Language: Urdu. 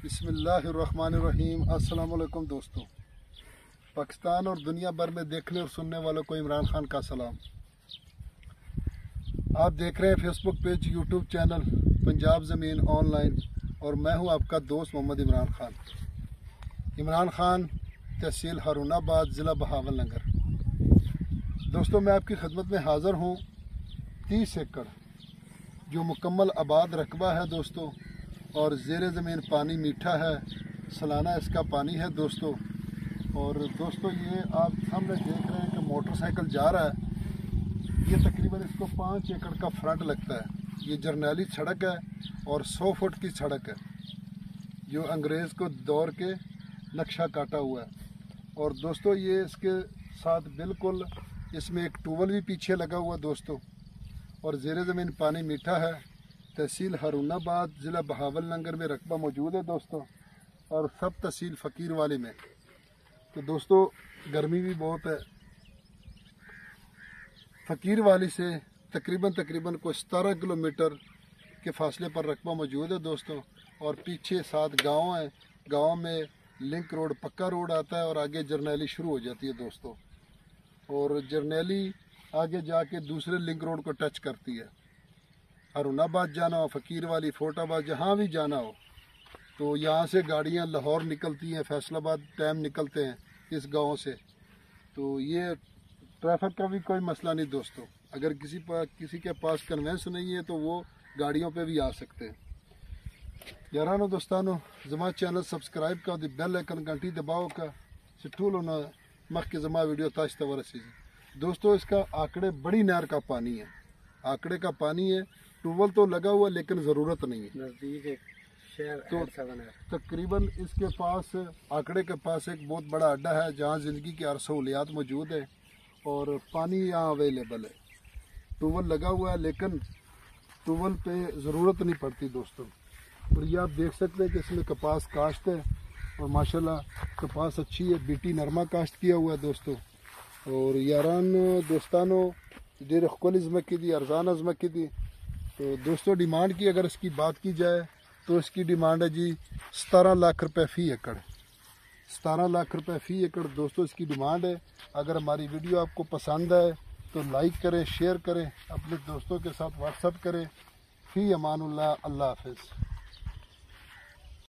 بسم اللہ الرحمن الرحیم۔ السلام علیکم دوستوں، پاکستان اور دنیا بھر میں دیکھنے اور سننے والوں کو عمران خان کا سلام۔ آپ دیکھ رہے ہیں فیس بک پیج، یوٹیوب چینل پنجاب زمین آن لائن، اور میں ہوں آپ کا دوست محمد عمران خان۔ عمران خان، تحصیل ہارون آباد، ضلع بہاول نگر۔ دوستوں، میں آپ کی خدمت میں حاضر ہوں۔ 30 ایکڑ جو مکمل آباد رقبہ ہے دوستوں، اور زیر زمین پانی میٹھا ہے، سالانہ اس کا پانی ہے دوستوں۔ اور دوستوں، یہ آپ سامنے دیکھ رہے ہیں کہ موٹر سائیکل جا رہا ہے۔ یہ تقریباً اس کو 5 ایکڑ کا فرنٹ لگتا ہے۔ یہ جرنیلی سڑک ہے اور 100 فٹ کی سڑک ہے جو انگریز کو دور کے نقشہ کاٹا ہوا ہے۔ اور دوستوں، یہ اس کے ساتھ بالکل اس میں ایک ٹیوبل بھی پیچھے لگا ہوا دوستوں، اور زیر زمین پانی میٹھا ہے۔ تحصیل ہارون آباد، ضلع بہاول نگر میں رقبہ موجود ہے دوستوں، اور سب تحصیل فقیر والی میں۔ تو دوستوں، گرمی بھی بہت ہے۔ فقیر والی سے تقریباً کوئی 17 کلومیٹر کے فاصلے پر رقبہ موجود ہے دوستوں، اور پیچھے 7 گاؤں ہیں۔ گاؤں میں لنک روڈ، پکا روڈ آتا ہے، اور آگے جرنیلی شروع ہو جاتی ہے دوستوں، اور جرنیلی آگے جا کے دوسرے لنک روڈ کو ٹچ کرتی ہے۔ ہارون آباد جانا ہو، فقیر والی، فورٹ آباد، جہاں بھی جانا ہو تو یہاں سے گاڑیاں لاہور نکلتی ہیں، فیصل آباد ٹائم نکلتے ہیں اس گاؤں سے۔ تو یہ ٹریفک کا بھی کوئی مسئلہ نہیں دوستوں۔ اگر کسی کے پاس کنوینس نہیں ہے تو وہ گاڑیوں پہ بھی آ سکتے ہیں۔ یارانو دوستانو، زما چینل سبسکرائب کا دی بیل آئکن گھنٹی دباؤ کا سٹھول ہونا مخ کے زما ویڈیو تاش تورسی۔ دوستوں، اس کا آکڑے بڑی نہر کا پانی ہے، آکڑے کا پانی ہے۔ ٹیوبل تو لگا ہوا لیکن ضرورت نہیں ہے۔ تو تقریباً اس کے پاس، آکڑے کے پاس ایک بہت بڑا اڈا ہے جہاں زندگی کی ہر سہولیات موجود ہے، اور پانی یہاں اویلیبل ہے۔ ٹیوبل لگا ہوا ہے لیکن ٹیوبل پہ ضرورت نہیں پڑتی دوستوں۔ اور یہ آپ دیکھ سکتے ہیں کہ اس میں کپاس کاشت ہے، اور ماشاءاللہ کپاس اچھی ہے، بیٹی نرما کاشت کیا ہوا ہے دوستوں۔ اور یاران دوستانو، دیر خکل ازمکی دی، ارزان ازمکی دی۔ تو دوستوں، ڈیمانڈ کی اگر اس کی بات کی جائے تو اس کی ڈیمانڈ ہے جی 17 لاکھ روپے فی ایکڑ۔ 17 لاکھ روپے فی ایکڑ دوستوں اس کی ڈیمانڈ ہے۔ اگر ہماری ویڈیو آپ کو پسند آئے تو لائک کریں، شیئر کریں، اپنے دوستوں کے ساتھ واٹس ایپ کریں۔ فی امان اللہ، اللہ حافظ۔